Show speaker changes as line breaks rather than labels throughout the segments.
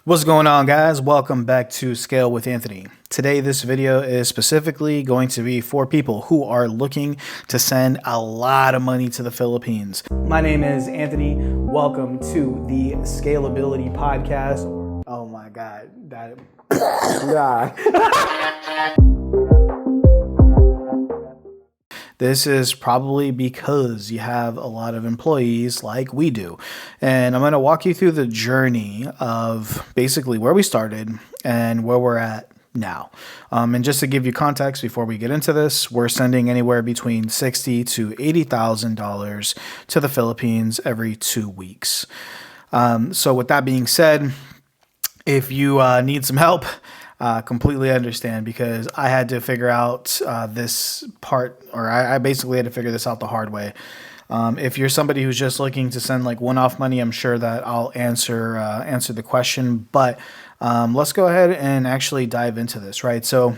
What's going on, guys? Welcome back to Scale with Anthony. Today, this video is specifically going to be for people who are looking to send a lot of money to the Philippines. My name is Anthony. Welcome to the Scalability Podcast. Oh my God, that. This is probably because you have a lot of employees like we do. And I'm going to walk you through the journey of basically where we started and where we're at now. And just to give you context before we get into this, we're sending anywhere between $60,000 to $80,000 to the Philippines every 2 weeks. So with that being said, if you need some help, completely understand, because I had to figure out this part, or I basically had to figure this out the hard way. If you're somebody who's just looking to send like one-off money, I'm sure that I'll answer the question. But let's go ahead and actually dive into this, right? So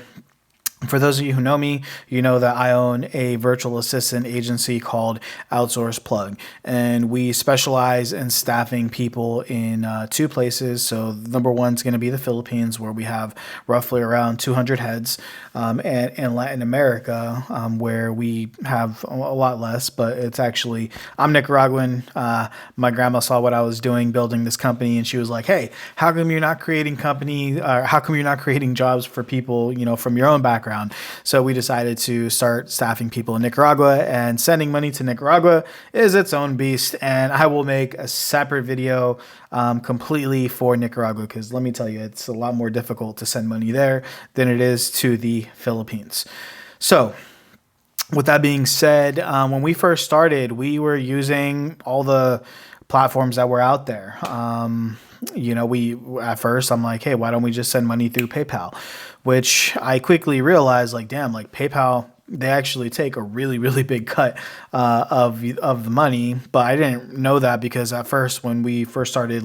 for those of you who know me, you know that I own a virtual assistant agency called Outsource Plug, and we specialize in staffing people in two places. So number one is going to be the Philippines, where we have roughly around 200 heads, and in Latin America, where we have a lot less, but it's actually, I'm Nicaraguan. My grandma saw what I was doing building this company, and she was like, hey, how come you're not creating how come you're not creating jobs for people, from your own background? So we decided to start staffing people in Nicaragua, and sending money to Nicaragua is its own beast. And I will make a separate video completely for Nicaragua, because let me tell you, it's a lot more difficult to send money there than it is to the Philippines. So with that being said, when we first started, we were using all the platforms that were out there. At first I'm like, hey, why don't we just send money through PayPal? Which I quickly realized, like, damn, like PayPal, they actually take a really, really big cut of the money. But I didn't know that, because at first, when we first started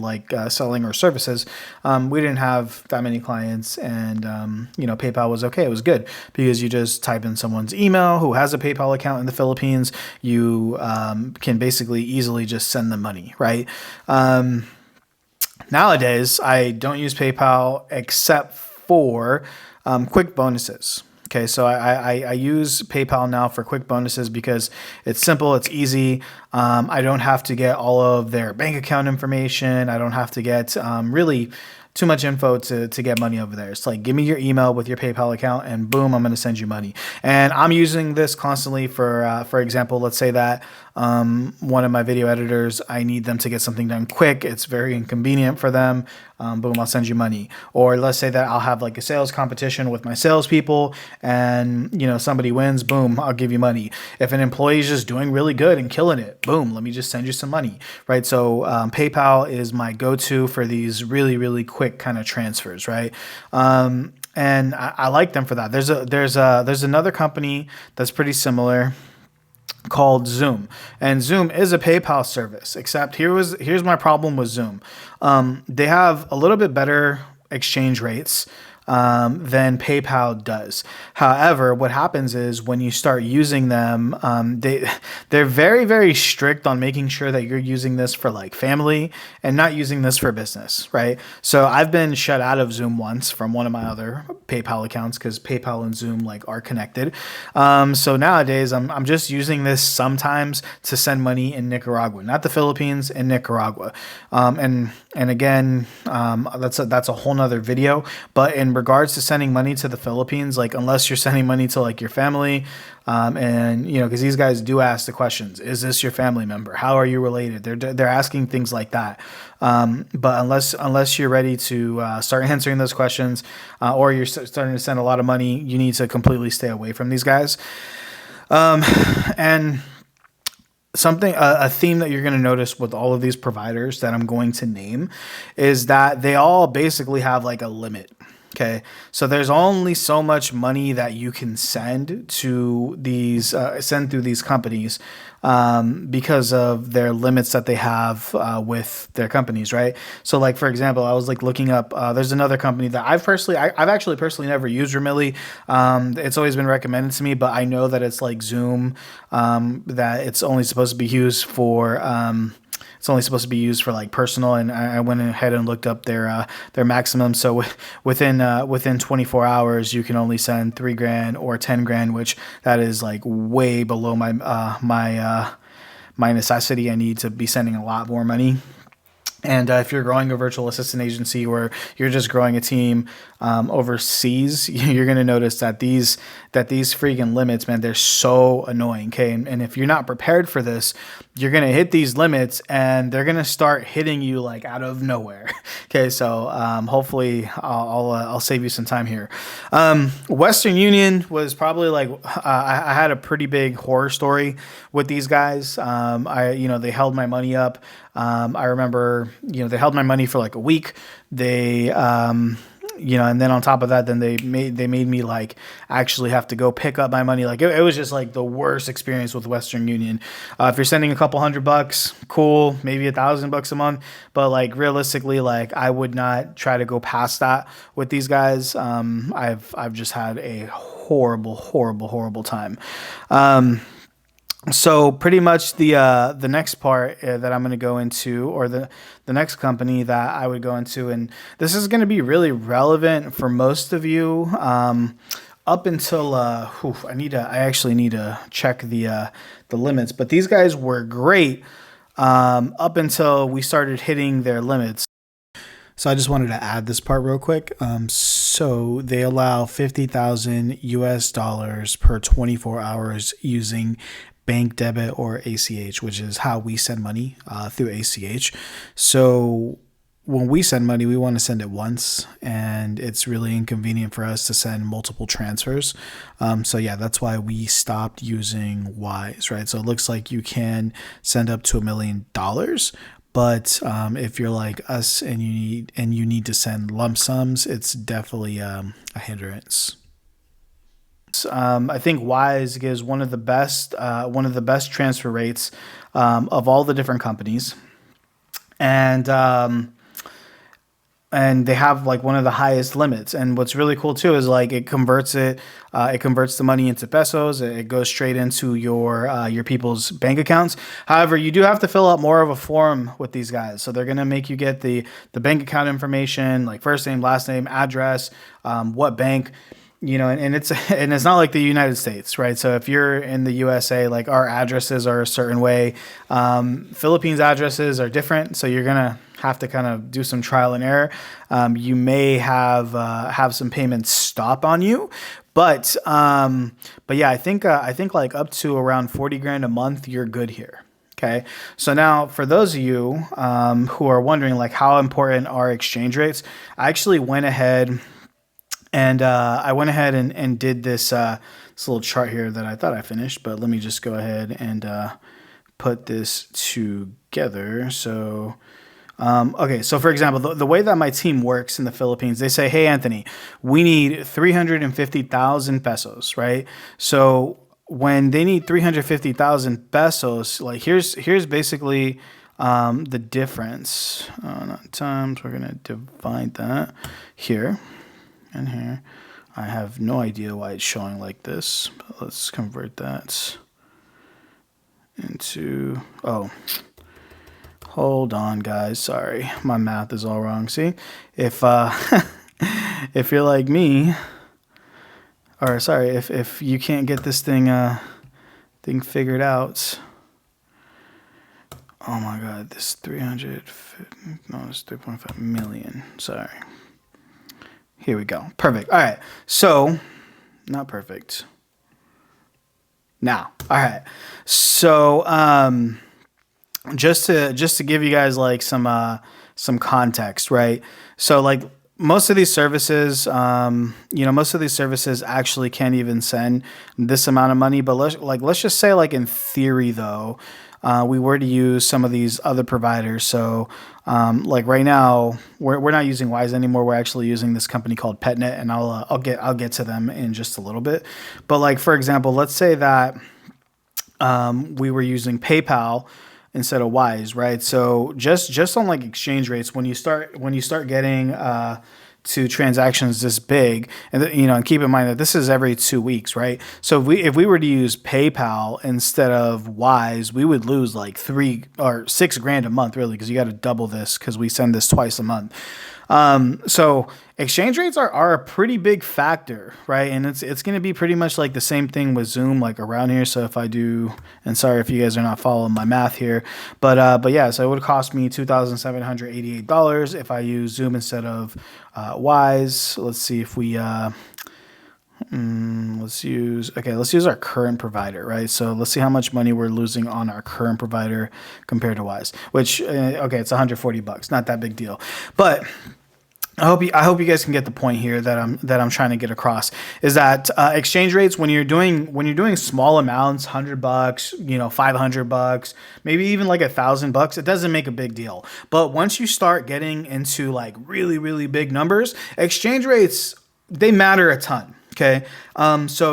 selling our services, we didn't have that many clients, and PayPal was okay. It was good, because you just type in someone's email who has a PayPal account in the Philippines. You can basically easily just send them money, right? Nowadays, I don't use PayPal except for quick bonuses. Okay, so I use PayPal now for quick bonuses because it's simple, it's easy. I don't have to get all of their bank account information. I don't have to get really too much info to get money over there. It's like, give me your email with your PayPal account, and boom, I'm going to send you money. And I'm using this constantly for example, let's say that one of my video editors, I need them to get something done quick. It's very inconvenient for them. Boom, I'll send you money. Or let's say that I'll have like a sales competition with my salespeople, and somebody wins, boom, I'll give you money. If an employee is just doing really good and killing it, boom, let me just send you some money, right? So PayPal is my go-to for these really, really quick kind of transfers, right? And I like them for that. There's another company that's pretty similar called Zoom, and Zoom is a PayPal service, except here's my problem with Zoom. They have a little bit better exchange rates than PayPal does. However, what happens is when you start using them, they're very, very strict on making sure that you're using this for like family and not using this for business, right? So I've been shut out of Zoom once from one of my other PayPal accounts, because PayPal and Zoom are connected. So nowadays I'm just using this sometimes to send money in Nicaragua, not the Philippines, in Nicaragua. And again, that's a whole nother video. But in regards to sending money to the Philippines, unless you're sending money to your family, and because these guys do ask the questions, is this your family member? How are you related? They're asking things like that. But unless you're ready to start answering those questions, or you're starting to send a lot of money, you need to completely stay away from these guys. And a theme that you're going to notice with all of these providers that I'm going to name is that they all basically have a limit. Okay, so there's only so much money that you can send to these send through these companies because of their limits that they have with their companies, right? So, for example, I was looking up. There's another company that I've actually personally never used Remilly. It's always been recommended to me, but I know that it's like Zoom, that it's only supposed to be used for it's only supposed to be used for like personal. And I went ahead and looked up their maximum. So within 24 hours, you can only send 3 grand or 10 grand, which that is like way below my necessity. I need to be sending a lot more money. And if you're growing a virtual assistant agency or you're just growing a team overseas, you're going to notice that these freaking limits, man, they're so annoying. Okay, and if you're not prepared for this, you're going to hit these limits and they're going to start hitting you like out of nowhere. Okay, so hopefully I'll save you some time here. Western Union was probably like I had a pretty big horror story with these guys. They held my money up. I remember, they held my money for like a week. They, and then on top of that, then they made me like actually have to go pick up my money. Like it was just like the worst experience with Western Union. If you're sending a couple $100, cool, maybe $1,000 a month, but like realistically, like I would not try to go past that with these guys. I've just had a horrible time. So pretty much the next part that I'm going to go into, or the next company that I would go into, and this is going to be really relevant for most of you, up until I actually need to check the limits, but these guys were great up until we started hitting their limits. So I just wanted to add this part real quick. So they allow $50,000 per 24 hours using bank debit or ACH, which is how we send money through ACH. So when we send money, we want to send it once, and it's really inconvenient for us to send multiple transfers. So yeah, that's why we stopped using Wise, right? So it looks like you can send up to $1 million. But if you're like us and you need to send lump sums, it's definitely a hindrance. I think Wise gives one of the best transfer rates of all the different companies, and they have like one of the highest limits. And what's really cool too is like it converts the money into pesos. It goes straight into your people's bank accounts. However, you do have to fill out more of a form with these guys. So they're gonna make you get the bank account information, like first name, last name, address, what bank. And it's not like the United States, right? So if you're in the USA, like our addresses are a certain way. Philippines addresses are different, so you're gonna have to kind of do some trial and error. You may have some payments stop on you, but yeah, I think like up to around 40 grand a month, you're good here. Okay, so now for those of you who are wondering like how important are exchange rates, I actually went ahead. And I went ahead and did this little chart here that I thought I finished, but let me just go ahead and put this together. So, okay, so for example, the way that my team works in the Philippines, they say, hey, Anthony, we need 350,000 pesos, right? So when they need 350,000 pesos, like here's basically the difference. Not times, we're going to divide that here. And here, I have no idea why it's showing like this, but let's convert that into, hold on guys, sorry, my math is all wrong. See, if if you're like me, or sorry, if you can't get this thing figured out, oh my god, this 3.5 million, sorry. Here we go. Perfect. All right. So, not perfect. Now, all right. So, just to give you guys like some context, right? So, like most of these services, actually can't even send this amount of money. But let's just say, like in theory, though, we were to use some of these other providers. So, like right now, we're not using Wise anymore. We're actually using this company called PetNet, and I'll get to them in just a little bit. But like for example, let's say that we were using PayPal instead of Wise, right? So just on like exchange rates, when you start getting to transactions this big, and and keep in mind that this is every 2 weeks, right? So if we were to use PayPal instead of Wise, we would lose like 3 or 6 grand a month, really, because you got to double this because we send this twice a month. So exchange rates are a pretty big factor, right? And it's going to be pretty much like the same thing with Zoom, like around here. So if I do, and sorry if you guys are not following my math here, but yeah, so it would cost me $2,788 if I use Zoom instead of Wise. Let's see if we let's use our current provider, right? So let's see how much money we're losing on our current provider compared to Wise, which okay, it's $140, not that big deal. But I hope you guys can get the point here that I'm trying to get across, is that exchange rates, when you're doing small amounts, $100, $500, maybe even like $1,000, it doesn't make a big deal. But once you start getting into like really, really big numbers, exchange rates, they matter a ton. Okay. So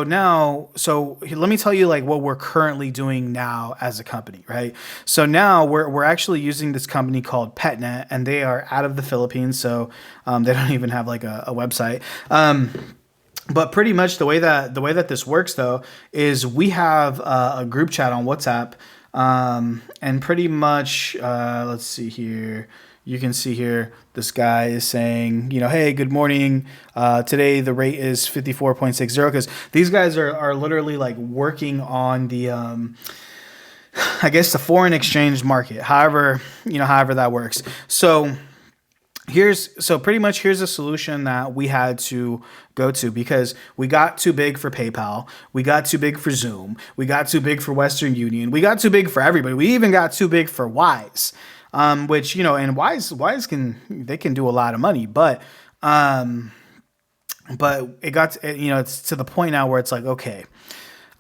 let me tell you like what we're currently doing now as a company, right? So now we're actually using this company called PetNet, and they are out of the Philippines. So they don't even have like a website. But pretty much the way that this works though is we have a group chat on WhatsApp, and pretty much let's see here. You can see here, this guy is saying, hey, good morning. Today the rate is 54.60, because these guys are literally like working on the, I guess the foreign exchange market. However that works. So pretty much here's a solution that we had to go to, because we got too big for PayPal, we got too big for Zoom, we got too big for Western Union, we got too big for everybody. We even got too big for Wise. Which, and Wise can do a lot of money, but it got it's to the point now where it's like, okay,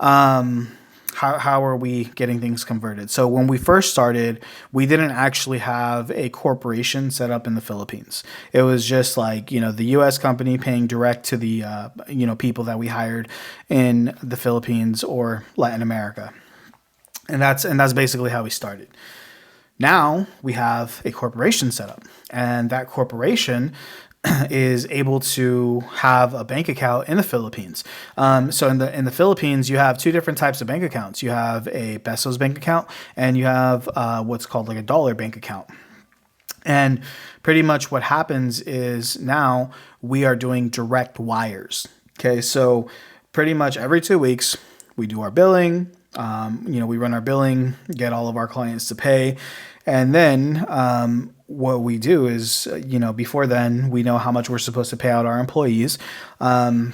how are we getting things converted? So when we first started, we didn't actually have a corporation set up in the Philippines. It was just like, the US company paying direct to the, people that we hired in the Philippines or Latin America. And that's basically how we started. Now we have a corporation set up, and that corporation is able to have a bank account in the Philippines. So in the Philippines, you have two different types of bank accounts. You have a pesos bank account, and you have what's called like a dollar bank account. And pretty much what happens is now we are doing direct wires. Okay, so pretty much every 2 weeks we do our billing. We run our billing, get all of our clients to pay. And then what we do is, before then, we know how much we're supposed to pay out our employees. Our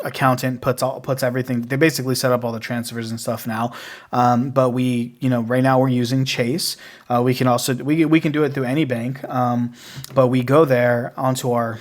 accountant puts everything. They basically set up all the transfers and stuff now. But we, right now we're using Chase. We can also we can do it through any bank. But we go there onto our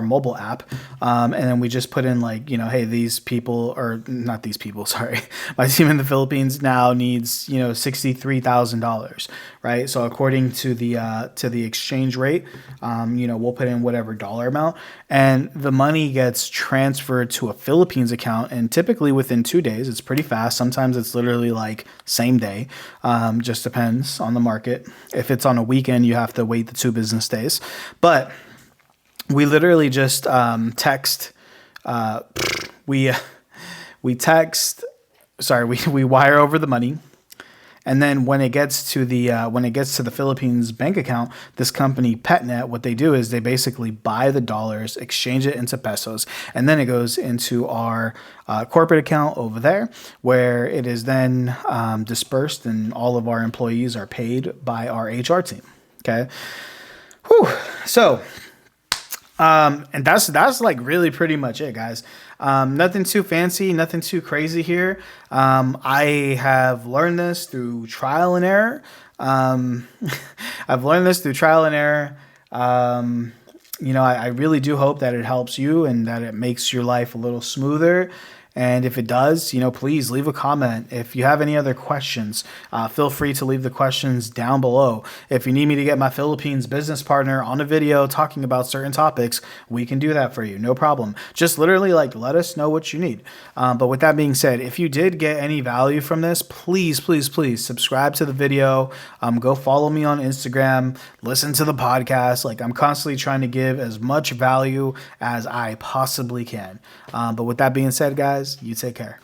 mobile app, and then we just put in like, hey, these people, or not these people, sorry, my team in the Philippines now needs $63,000, right? So according to the exchange rate, we'll put in whatever dollar amount, and the money gets transferred to a Philippines account, and typically within 2 days. It's pretty fast. Sometimes it's literally like same day. Just depends on the market. If it's on a weekend, you have to wait the 2 business days, but we literally just text. We wire over the money, and then when it gets to the Philippines bank account, this company PetNet, what they do is they basically buy the dollars, exchange it into pesos, and then it goes into our corporate account over there, where it is then dispersed, and all of our employees are paid by our HR team. Okay, whew. So. And that's like really pretty much it, guys. Nothing too fancy, nothing too crazy here. I have learned this through trial and error. I've learned this through trial and error. I really do hope that it helps you and that it makes your life a little smoother. And if it does, please leave a comment. If you have any other questions, feel free to leave the questions down below. If you need me to get my Philippines business partner on a video talking about certain topics, we can do that for you. No problem. Just literally let us know what you need. But with that being said, if you did get any value from this, please subscribe to the video. Go follow me on Instagram. Listen to the podcast. I'm constantly trying to give as much value as I possibly can. But with that being said, guys, you take care.